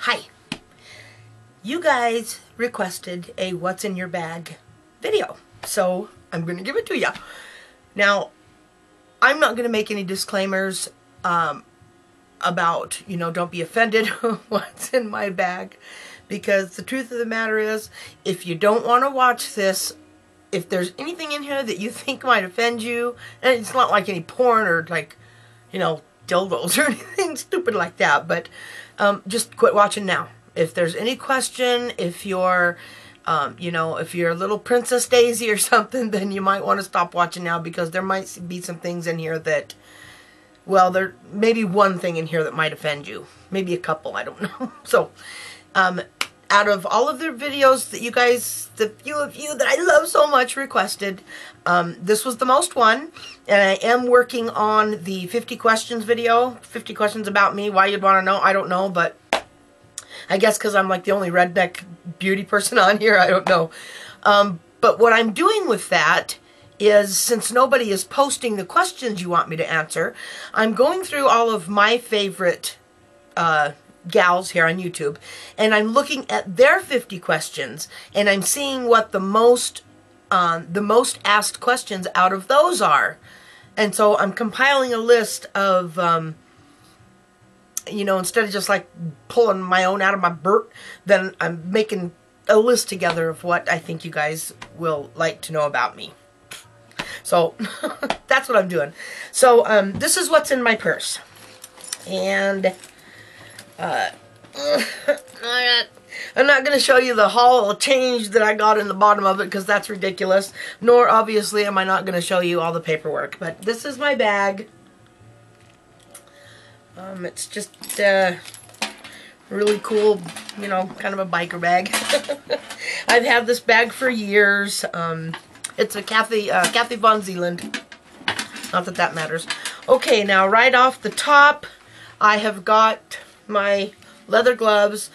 Hi. You guys requested a what's in your bag video, so I'm going to give it to you. Now, I'm not going to make any disclaimers about, don't be offended what's in my bag, because the truth of the matter is, if you don't want to watch this, if there's anything in here that you think might offend you, and it's not like any porn or like, dildos or anything stupid like that, but just quit watching now. If there's any question, if you're, if you're a little Princess Daisy or something, then you might want to stop watching now, because there might be some things in here that, well, there may be one thing in here that might offend you. Maybe a couple, I don't know. So, out of all of the videos that you guys, the few of you that I love so much requested, this was the most one, and I am working on the 50 questions video, 50 questions about me, why you'd want to know, I don't know, but I guess because I'm like the only redneck beauty person on here, I don't know. But what I'm doing with that is, since nobody is posting the questions you want me to answer, I'm going through all of my favorite gals here on YouTube, and I'm looking at their 50 questions, and I'm seeing what the most asked questions out of those are. And so I'm compiling a list of, instead of just like pulling my own out of my butt, then I'm making a list together of what I think you guys will like to know about me. So that's what I'm doing. So this is what's in my purse. And I'm not going to show you the haul of change that I got in the bottom of it, because that's ridiculous. Nor, obviously, am I not going to show you all the paperwork. But this is my bag. It's just really cool, kind of a biker bag. I've had this bag for years. It's a Kathy Von Zealand. Not that that matters. Okay, now right off the top, I have got my leather gloves.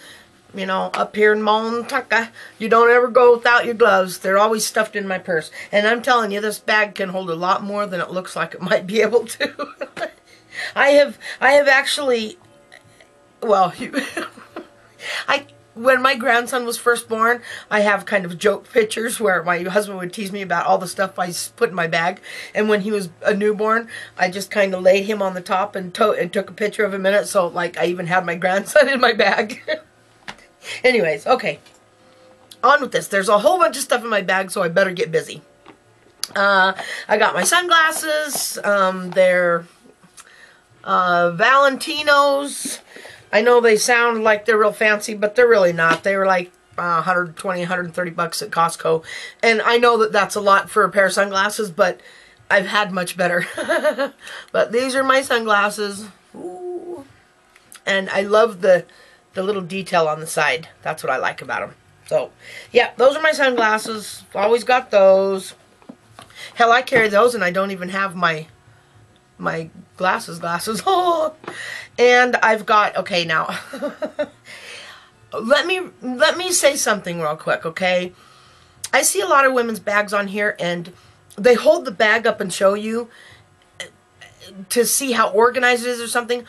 Up here in Montana, you don't ever go without your gloves. They're always stuffed in my purse. And I'm telling you, this bag can hold a lot more than it looks like it might be able to. I have actually, well, when my grandson was first born, I have kind of joke pictures where my husband would tease me about all the stuff I put in my bag. And when he was a newborn, I just kind of laid him on the top and took a picture of him in it. So, like, I even had my grandson in my bag. Anyways, okay. On with this. There's a whole bunch of stuff in my bag, so I better get busy. I got my sunglasses. They're Valentinos. I know they sound like they're real fancy, but they're really not. They were like 120, 130 bucks at Costco. And I know that that's a lot for a pair of sunglasses, but I've had much better. But these are my sunglasses. Ooh. And I love the little detail on the side. That's what I like about them. So, yeah, those are my sunglasses. Always got those. Hell, I carry those and I don't even have my glasses. Oh. And I've got, okay, now, let me say something real quick, okay? I see a lot of women's bags on here, and they hold the bag up and show you to see how organized it is or something.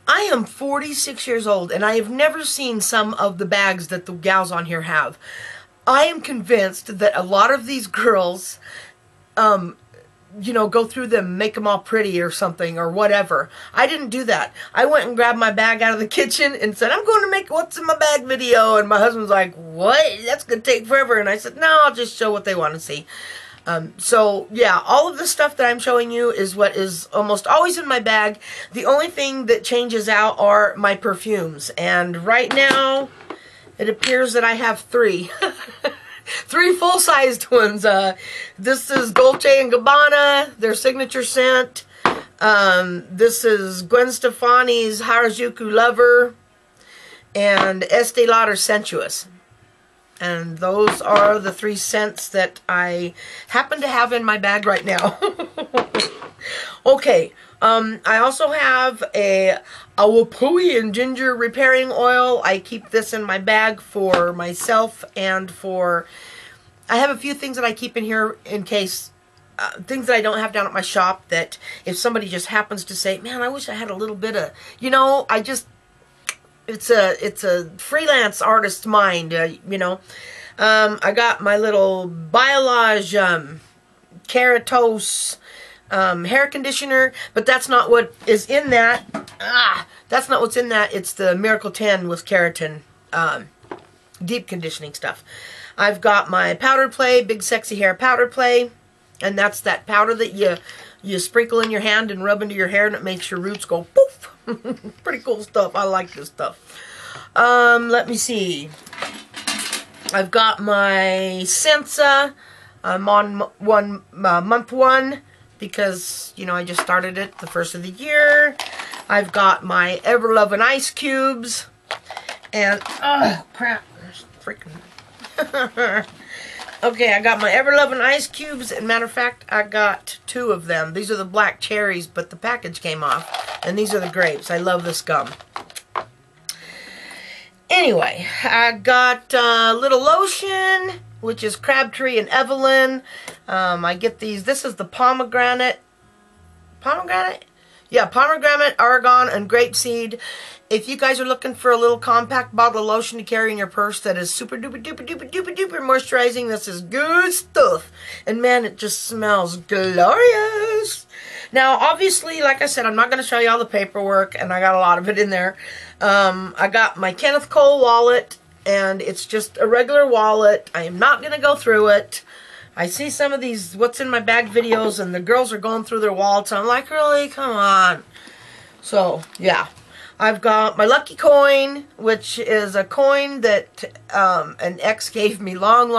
I am 46 years old, and I have never seen some of the bags that the gals on here have. I am convinced that a lot of these girls, go through them, make them all pretty or something or whatever. I didn't do that. I went and grabbed my bag out of the kitchen and said, I'm going to make what's in my bag video. And my husband's like, what? That's going to take forever. And I said, no, I'll just show what they want to see. So, yeah, all of the stuff that I'm showing you is what is almost always in my bag. The only thing that changes out are my perfumes. And right now, it appears that I have 3. 3 full-sized ones. This is Dolce & Gabbana, their signature scent. This is Gwen Stefani's Harajuku Lover. And Estee Lauder Sensuous. And those are the 3 scents that I happen to have in my bag right now. Okay, I also have a Wapui and ginger repairing oil. I keep this in my bag for myself and for... I have a few things that I keep in here in case... things that I don't have down at my shop, that if somebody just happens to say, man, I wish I had a little bit of... it's a freelance artist's mind, you know. I got my little Biolage Keratos hair conditioner, but that's not what is in that. That's not what's in that. It's the Miracle 10 with keratin deep conditioning stuff. I've got my powder play, Big Sexy Hair powder play, and that's that powder that you sprinkle in your hand and rub into your hair, and it makes your roots go poof. Pretty cool stuff. I like this stuff. Let me see. I've got my Sensa. I'm on month one because, you know, I just started it the first of the year. I've got my Ever-Loving Ice Cubes. And, oh, crap. There's freaking... Okay, I got my Ever-Loving Ice Cubes. And matter of fact, I got 2 of them. These are the black cherries, but the package came off. And these are the grapes. I love this gum. Anyway, I got a little lotion, which is Crabtree and Evelyn. I get these. This is the pomegranate. Pomegranate? Yeah, pomegranate, argan, and grapeseed. If you guys are looking for a little compact bottle of lotion to carry in your purse that is super duper duper duper duper duper moisturizing, this is good stuff. And man, it just smells glorious. Now, obviously, like I said, I'm not going to show you all the paperwork, and I got a lot of it in there. I got my Kenneth Cole wallet, and it's just a regular wallet. I am not going to go through it. I see some of these what's in my bag videos, and the girls are going through their wallets. I'm like, really? Come on. So, yeah. I've got my Lucky Coin, which is a coin that an ex gave me long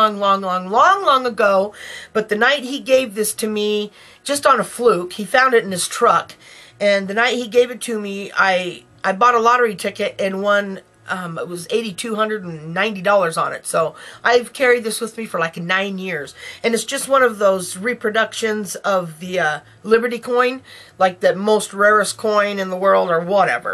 ago. But the night he gave this to me, just on a fluke, he found it in his truck. And the night he gave it to me, I bought a lottery ticket and won, it was $8,290 on it. So I've carried this with me for like 9 years. And it's just one of those reproductions of the Liberty coin, like the most rarest coin in the world or whatever.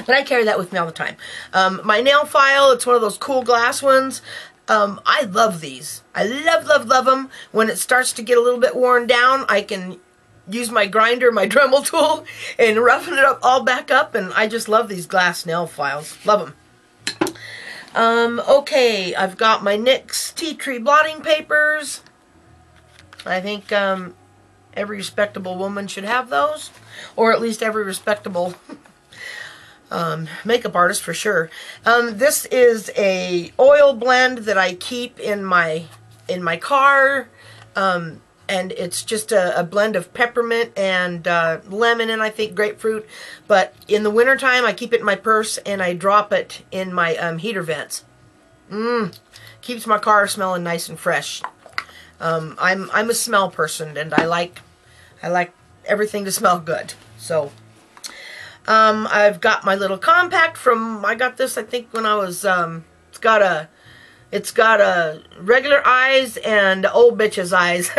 But I carry that with me all the time. My nail file, it's one of those cool glass ones. I love these. I love them. When it starts to get a little bit worn down, I can use my grinder, my Dremel tool, and roughen it up all back up. And I just love these glass nail files. Love them. Okay, I've got my NYX Tea Tree blotting papers. I think every respectable woman should have those. Or at least every respectable makeup artist for sure. This is a oil blend that I keep in my car, and it's just a blend of peppermint and lemon and I think grapefruit. But in the wintertime, I keep it in my purse and I drop it in my heater vents. Keeps my car smelling nice and fresh. I'm a smell person, and I like everything to smell good. So. I've got my little compact from, I got this I think when I was, it's got a regular eyes and old bitch's eyes.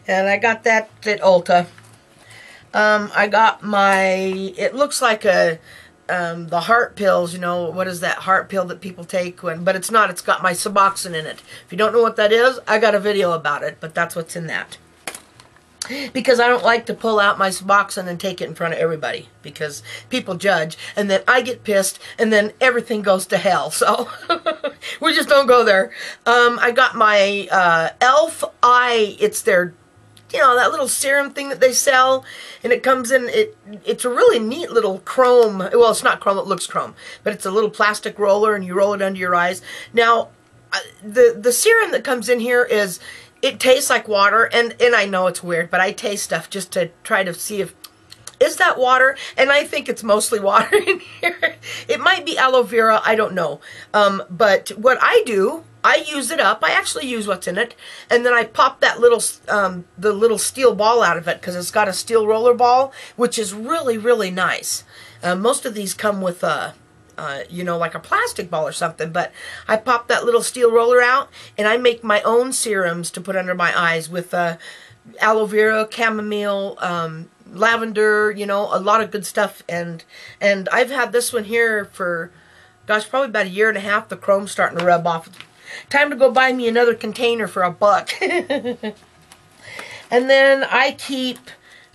And I got that at Ulta. I got my, it looks like the heart pills, you know, what is that heart pill that people take when, but it's not, it's got my Suboxone in it. If you don't know what that is, I got a video about it, but that's what's in that. Because I don't like to pull out my Suboxone and take it in front of everybody. Because people judge. And then I get pissed. And then everything goes to hell. So, we just don't go there. I got my e.l.f. eye. It's their, you know, that little serum thing that they sell. And it comes in, it's a really neat little chrome. Well, it's not chrome. It looks chrome. But it's a little plastic roller. And you roll it under your eyes. Now, the serum that comes in here is... It tastes like water, and I know it's weird, but I taste stuff just to try to see if, is that water? And I think it's mostly water in here. It might be aloe vera, I don't know. But what I do, I use it up. I actually use what's in it, and then I pop that little, the little steel ball out of it, because it's got a steel roller ball, which is really, really nice. Most of these come with you know, like a plastic ball or something, but I pop that little steel roller out, and I make my own serums to put under my eyes with aloe vera, chamomile, lavender, you know, a lot of good stuff, and I've had this one here for, gosh, probably about 1.5 years. The chrome's starting to rub off. Time to go buy me another container for $1. And then I keep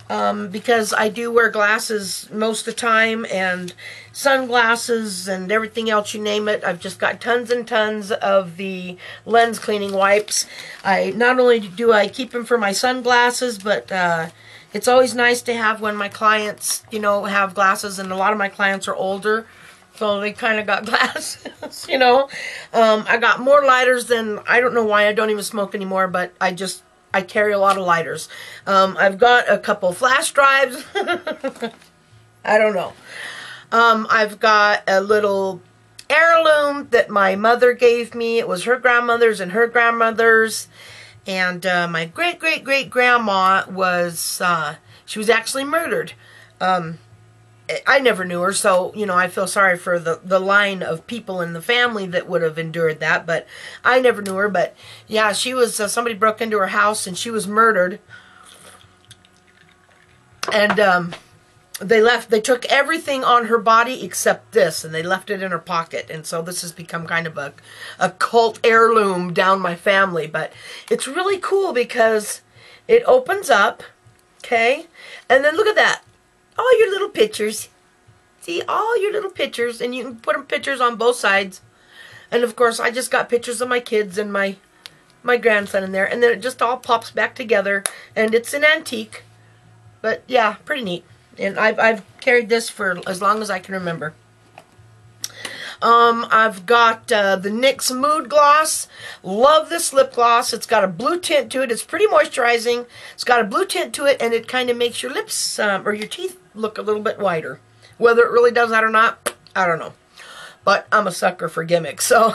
because I do wear glasses most of the time, and sunglasses and everything else, you name it. I've just got tons and tons of the lens cleaning wipes. Not only do I keep them for my sunglasses, but it's always nice to have when my clients, you know, have glasses, and a lot of my clients are older, so they kind of got glasses, you know. I got more lighters than, I don't know why I don't even smoke anymore, but I carry a lot of lighters. I've got a couple flash drives. I don't know. I've got a little heirloom that my mother gave me. It was her grandmother's and her grandmother's. And my great-great-great-grandma was, she was actually murdered. I never knew her, so, you know, I feel sorry for the line of people in the family that would have endured that, but I never knew her. But, yeah, she was, somebody broke into her house, and she was murdered. And they took everything on her body except this, and they left it in her pocket. And so this has become kind of a cult heirloom down my family. But it's really cool because it opens up, okay? And then look at that. All your little pictures. See, all your little pictures. And you can put them pictures on both sides. And, of course, I just got pictures of my kids and my grandson in there. And then it just all pops back together. And it's an antique. But, yeah, pretty neat. And I've carried this for as long as I can remember. I've got the NYX Mood Gloss. Love this lip gloss. It's got a blue tint to it. It's pretty moisturizing. It's got a blue tint to it, and it kind of makes your lips or your teeth look a little bit whiter. Whether it really does that or not, I don't know. But I'm a sucker for gimmicks. So,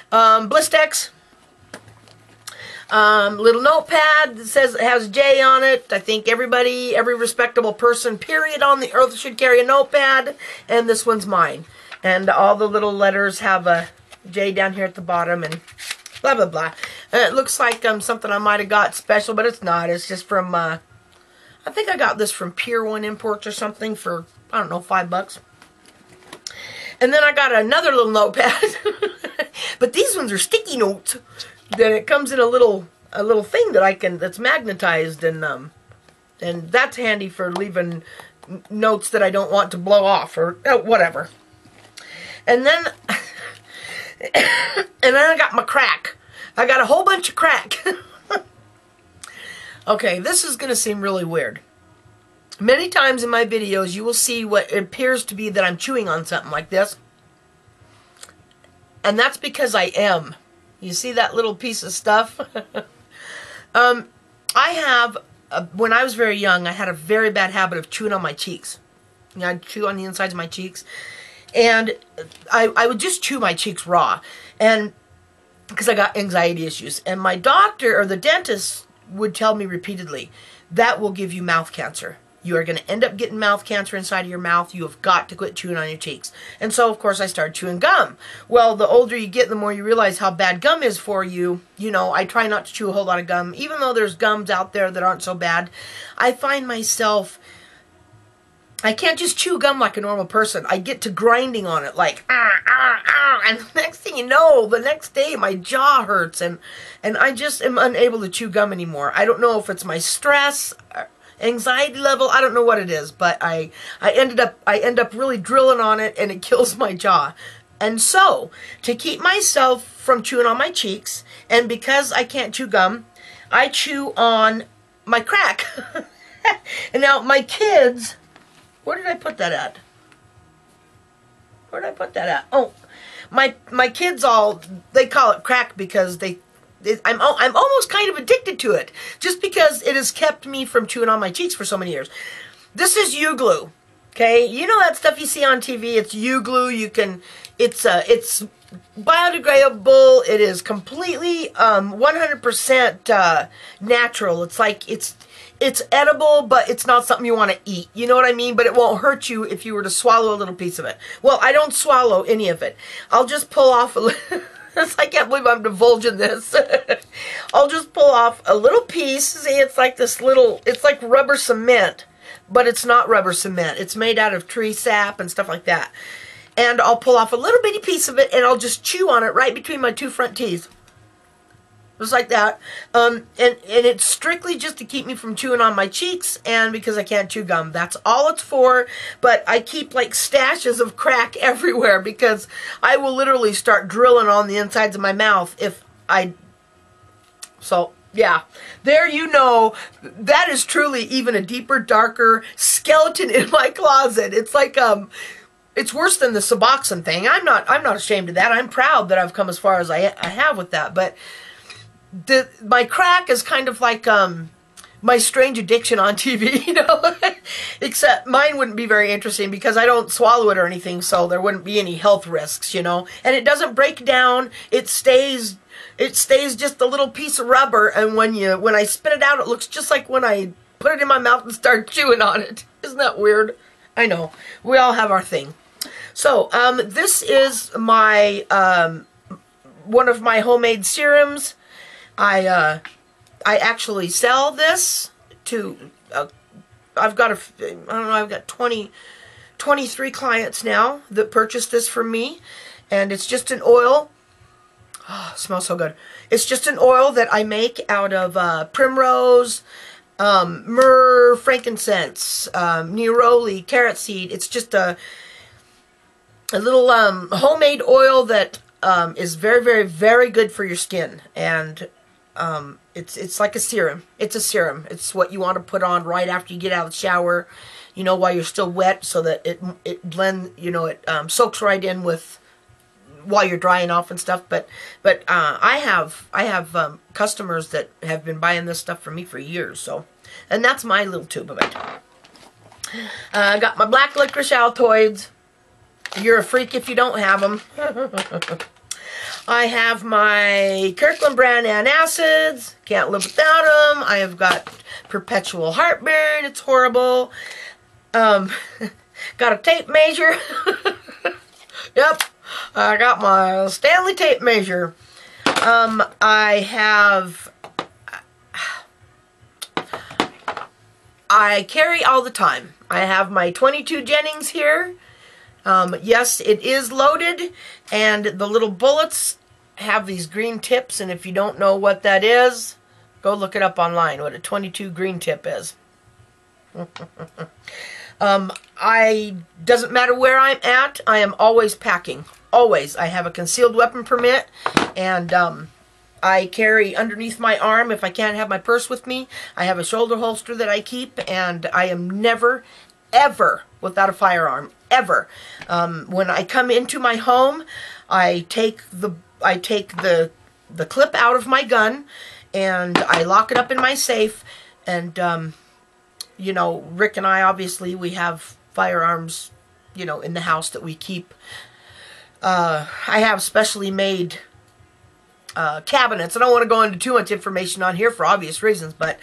Blistex. Little notepad that says it has J on it. I think every respectable person, period, on the earth should carry a notepad. And this one's mine. And all the little letters have a J down here at the bottom and blah, blah, blah. And it looks like something I might have got special, but it's not. It's just from, I think I got this from Pier 1 Imports or something for, I don't know, $5. And then I got another little notepad. But these ones are sticky notes. Then it comes in a little thing that that's magnetized, and that's handy for leaving notes that I don't want to blow off or whatever. And then I got my crack. I got a whole bunch of crack. Okay, this is going to seem really weird. Many times in my videos, you will see what appears to be that I'm chewing on something like this. And that's because I am. You see that little piece of stuff? I have, when I was very young, I had a very bad habit of chewing on my cheeks. You know, I'd chew on the insides of my cheeks. And I would just chew my cheeks raw. And because I got anxiety issues. And my doctor or the dentist would tell me repeatedly, that will give you mouth cancer. You are going to end up getting mouth cancer inside of your mouth. You have got to quit chewing on your cheeks. And so, of course, I started chewing gum. Well, the older you get, the more you realize how bad gum is for you. You know, I try not to chew a whole lot of gum. Even though there's gums out there that aren't so bad, I find myself, I can't just chew gum like a normal person. I get to grinding on it like, and the next thing you know, the next day my jaw hurts, and I just am unable to chew gum anymore. I don't know if it's my stress, anxiety level, I don't know what it is, but I end up really drilling on it, and it kills my jaw. And so, to keep myself from chewing on my cheeks, and because I can't chew gum, I chew on my crack. And now my kids, where did I put that at? Where did I put that at? Oh, my kids all, they call it crack because I'm almost kind of addicted to it, just because it has kept me from chewing on my cheeks for so many years. This is U-glue, okay? You know that stuff you see on TV? It's U-glue. It's biodegradable. It is completely 100% natural. It's like it's edible, but it's not something you want to eat. You know what I mean? But it won't hurt you if you were to swallow a little piece of it. Well, I don't swallow any of it. I'll just pull off a little. I can't believe I'm divulging this. I'll just pull off a little piece. See, it's like this little, it's like rubber cement, but it's not rubber cement. It's made out of tree sap and stuff like that. And I'll pull off a little bitty piece of it, and I'll just chew on it right between my two front teeth. just like that. And it's strictly just to keep me from chewing on my cheeks, and because I can't chew gum. That's all it's for. But I keep like stashes of crack everywhere because I will literally start drilling on the insides of my mouth if I... So, yeah. There you know, that is truly even a deeper, darker skeleton in my closet. It's like, it's worse than the Suboxone thing. I'm not ashamed of that. I'm proud that I've come as far as I have with that. But my crack is kind of like my strange addiction on TV, you know. Except mine wouldn't be very interesting because I don't swallow it or anything, so there wouldn't be any health risks, you know. And it doesn't break down. It stays just a little piece of rubber, and when I spit it out, it looks just like when I put it in my mouth and start chewing on it. Isn't that weird? I know. We all have our thing. So, this is my, one of my homemade serums. I actually sell this to, I've got 23 clients now that purchased this from me, and it's just an oil. Oh, it smells so good. It's just an oil that I make out of primrose, myrrh, frankincense, neroli, carrot seed. It's just a little homemade oil that is very, very, very good for your skin. And it's like a serum. It's a serum. It's what you want to put on right after you get out of the shower, you know, while you're still wet, so that it blends, you know, it soaks right in with while you're drying off and stuff. But I have customers that have been buying this stuff from me for years. So, and that's my little tube of it. I got my black licorice Altoids. You're a freak if you don't have them. I have my Kirkland brand antacids. Can't live without them. I have got perpetual heartburn. It's horrible. Got a tape measure. Yep. I got my Stanley tape measure. I carry all the time. I have my 22 Jennings here. Yes, it is loaded, and the little bullets have these green tips, and if you don't know what that is, go look it up online, what a 22 green tip is. Doesn't matter where I'm at, I am always packing. Always. I have a concealed weapon permit, and I carry underneath my arm, if I can't have my purse with me, I have a shoulder holster that I keep, and I am never, ever without a firearm. Ever. When I come into my home, I take the clip out of my gun, and I lock it up in my safe, and you know, Rick and I, obviously, we have firearms, you know, in the house that we keep. I have specially made cabinets. I don't want to go into too much information on here for obvious reasons, but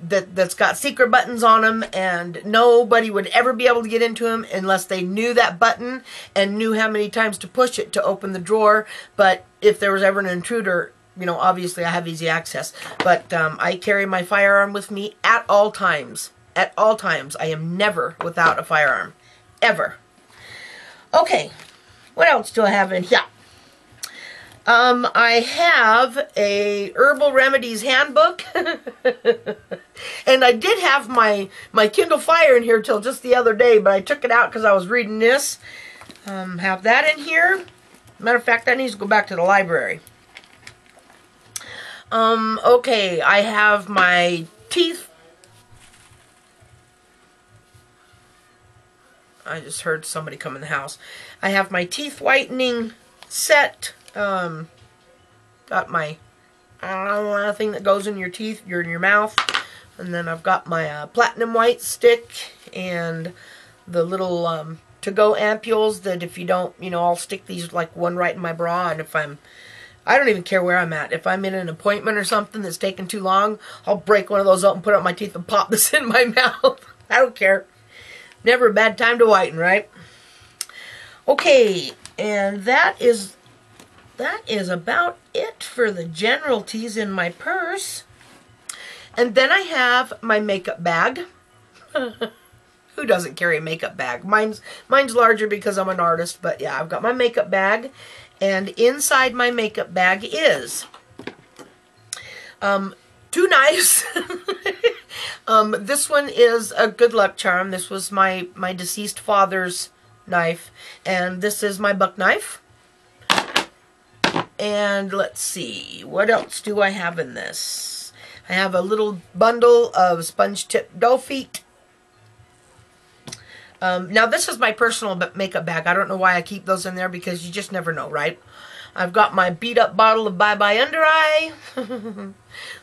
that's got secret buttons on them, and nobody would ever be able to get into them unless they knew that button and knew how many times to push it to open the drawer. But if there was ever an intruder, you know, obviously I have easy access. But I carry my firearm with me at all times. At all times. I am never without a firearm. Ever. Okay. What else do I have in here? I have a Herbal Remedies handbook. And I did have my Kindle Fire in here till just the other day, but I took it out because I was reading this. Have that in here. Matter of fact, that needs to go back to the library. Okay, I have my teeth. I just heard somebody come in the house. I have my teeth whitening set. Got my, I don't know, thing that goes in your teeth, in your mouth. And then I've got my platinum white stick and the little to-go ampules that if you don't, you know, I'll stick these like one right in my bra, and if I don't even care where I'm at. If I'm in an appointment or something that's taking too long, I'll break one of those out and put it on my teeth and pop this in my mouth. I don't care. Never a bad time to whiten, right? Okay, and that is about it for the generalties in my purse. And then I have my makeup bag. Who doesn't carry a makeup bag? Mine's larger because I'm an artist, but yeah, I've got my makeup bag. And inside my makeup bag is Two knives. This one is a good luck charm. This was my deceased father's knife, and this is my buck knife. And let's see, what else do I have in this? I have a little bundle of sponge tip doe feet. Now this is my personal makeup bag. I don't know why I keep those in there, because you just never know, right? I've got my beat up bottle of Bye Bye Under Eye.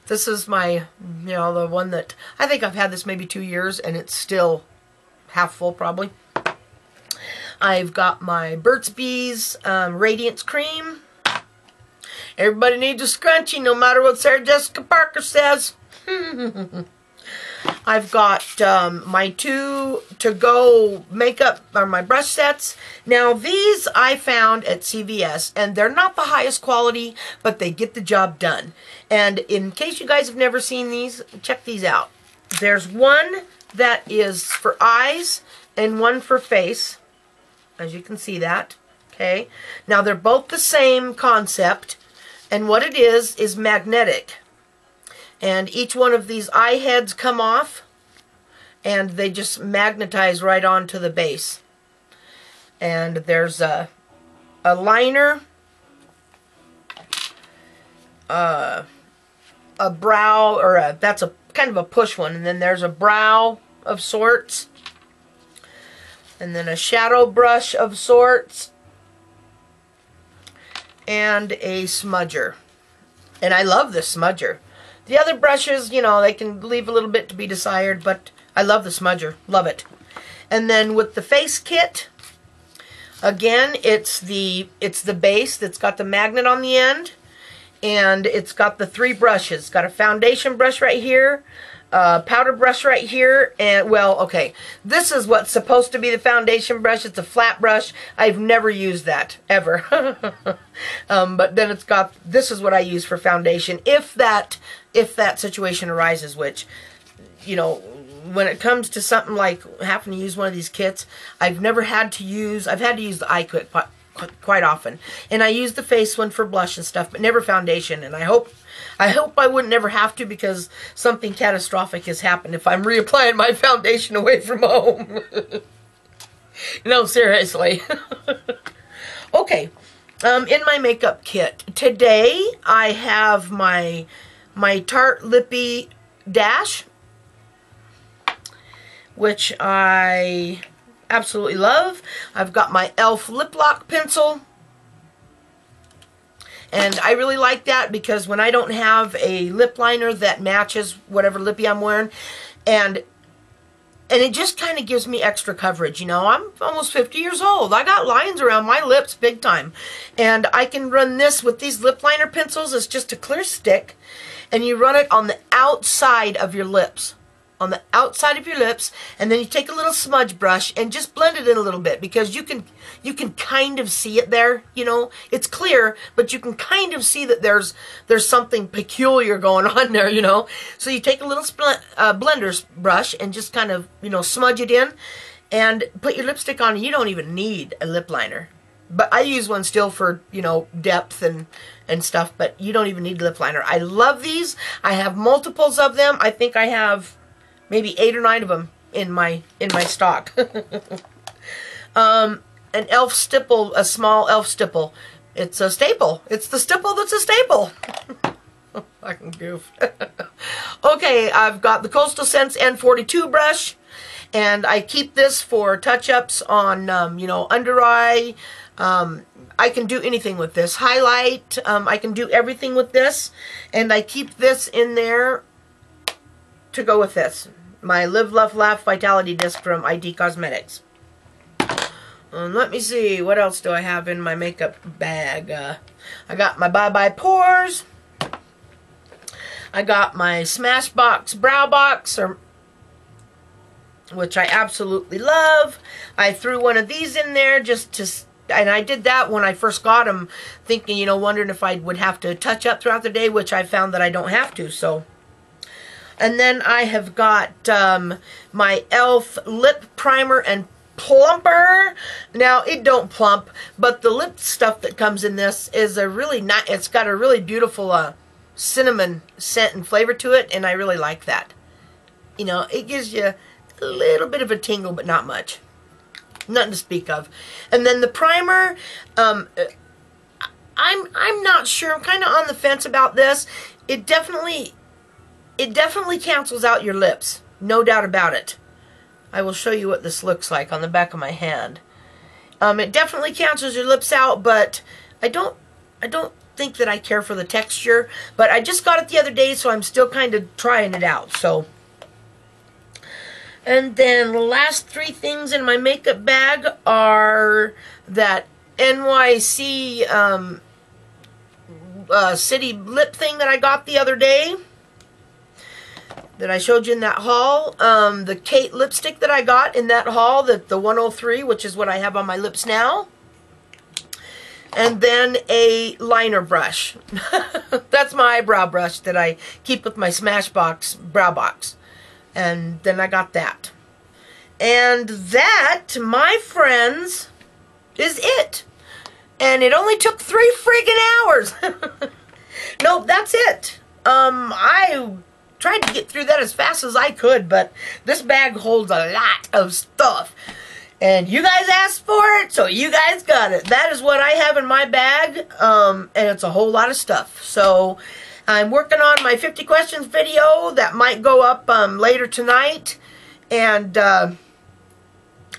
This is my, the one that, I think I've had this maybe 2 years and it's still half full probably. I've got my Burt's Bees Radiance Cream. Everybody needs a scrunchie, no matter what Sarah Jessica Parker says. I've got my 2 to-go makeup, or my brush sets. Now, these I found at CVS, and they're not the highest quality, but they get the job done. And in case you guys have never seen these, check these out. There's one that is for eyes and one for face, as you can see that. Okay. Now, they're both the same concept, and what it is magnetic. And each one of these eye heads come off, and they just magnetize right onto the base. And there's a liner, a brow, or that's a kind of a push one, and then there's a brow of sorts, and then a shadow brush of sorts, and a smudger. And I love this smudger. The other brushes, they can leave a little bit to be desired, but I love the smudger. Love it. And then with the face kit, again, it's the base that's got the magnet on the end, and it's got the 3 brushes. It's got a foundation brush right here, a powder brush right here, and, well, okay, this is what's supposed to be the foundation brush. It's a flat brush. I've never used that, ever. But then it's got, this is what I use for foundation, if that situation arises, which, when it comes to something like having to use one of these kits, I've had to use the eye kit quite often. And I use the face one for blush and stuff, but never foundation. And I hope I wouldn't ever have to, because something catastrophic has happened if I'm reapplying my foundation away from home. No, seriously. Okay. In my makeup kit today, I have my Tarte Lippy Dash, which I absolutely love. I've got my e.l.f. lip lock pencil, and I really like that because when I don't have a lip liner that matches whatever lippy I'm wearing, and it just kind of gives me extra coverage. I'm almost 50 years old. I got lines around my lips big time, and I can run this with these lip liner pencils. It's just a clear stick, and you run it on the outside of your lips. On the outside of your lips, and then you take a little smudge brush and just blend it in a little bit, because you can kind of see it there. It's clear, but you can kind of see that there's something peculiar going on there. So you take a little blender's brush and just kind of smudge it in, and put your lipstick on. You don't even need a lip liner, but I use one still for depth and stuff. But you don't even need a lip liner. I love these. I have multiples of them. I think I have maybe 8 or 9 of them in my stock. An e.l.f. stipple, a small e.l.f. stipple. It's a staple. It's the stipple that's a staple. Fucking goof. Okay, I've got the Coastal Scents N42 brush, and I keep this for touch-ups on, under eye. I can do anything with this. Highlight. I can do everything with this, and I keep this in there to go with this. My Live, Love, Laugh Vitality Disc from ID Cosmetics. Let me see, what else do I have in my makeup bag? I got my Bye Bye Pores. I got my Smashbox Brow Box, which I absolutely love. I threw one of these in there and I did that when I first got them, thinking, wondering if I would have to touch up throughout the day, which I found that I don't have to, so. And then I have got my e.l.f. Lip Primer and Plumper. Now, it don't plump, but the lip stuff that comes in this is a really nice, it's got a really beautiful cinnamon scent and flavor to it, and I really like that. You know, it gives you a little bit of a tingle, but not much. Nothing to speak of. And then the primer, I'm not sure. I'm kind of on the fence about this. It definitely cancels out your lips. No doubt about it. I will show you what this looks like on the back of my hand. It definitely cancels your lips out, but I don't think that I care for the texture. But I just got it the other day, so I'm still kind of trying it out. So, and then the last three things in my makeup bag are that NYC city lip thing that I got the other day, that I showed you in that haul. The Kate lipstick that I got in that haul, the 103, which is what I have on my lips now. And then a liner brush. That's my eyebrow brush that I keep with my Smashbox brow box. And then I got that. And that, my friends, is it. And it only took 3 friggin' hours. Nope, that's it. I tried to get through that as fast as I could, but this bag holds a lot of stuff. And you guys asked for it, so you guys got it. That is what I have in my bag, and it's a whole lot of stuff. So I'm working on my 50 questions video that might go up later tonight, and I'm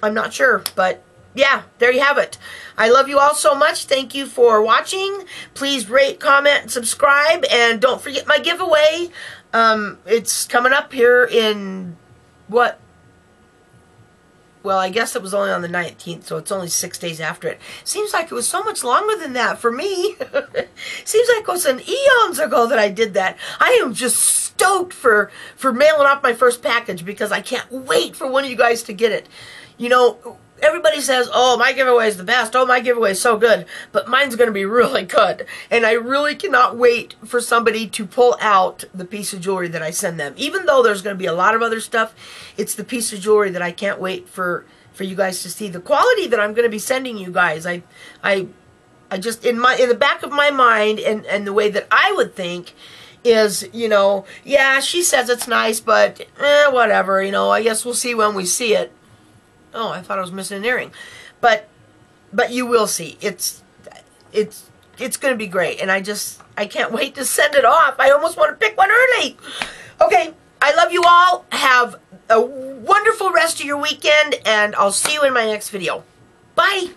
not sure, but yeah, there you have it. I love you all so much. Thank you for watching. Please rate, comment, and subscribe, and don't forget my giveaway. It's coming up here in what? Well, I guess it was only on the 19th, so it's only 6 days after it. Seems like it was so much longer than that for me. Seems like it was an eons ago that I did that. I am just stoked for mailing off my first package because I can't wait for one of you guys to get it. You know, everybody says, oh, my giveaway is the best. Oh, my giveaway is so good. But mine's going to be really good. And I really cannot wait for somebody to pull out the piece of jewelry that I send them. Even though there's going to be a lot of other stuff, it's the piece of jewelry that I can't wait for you guys to see. The quality that I'm going to be sending you guys, I just, in the back of my mind, and the way that I would think is, you know, yeah, she says it's nice, but whatever, you know, I guess we'll see when we see it. Oh, I thought I was missing an earring. But you will see. It's going to be great. And I can't wait to send it off. I almost want to pick one early. Okay, I love you all. Have a wonderful rest of your weekend, and I'll see you in my next video. Bye.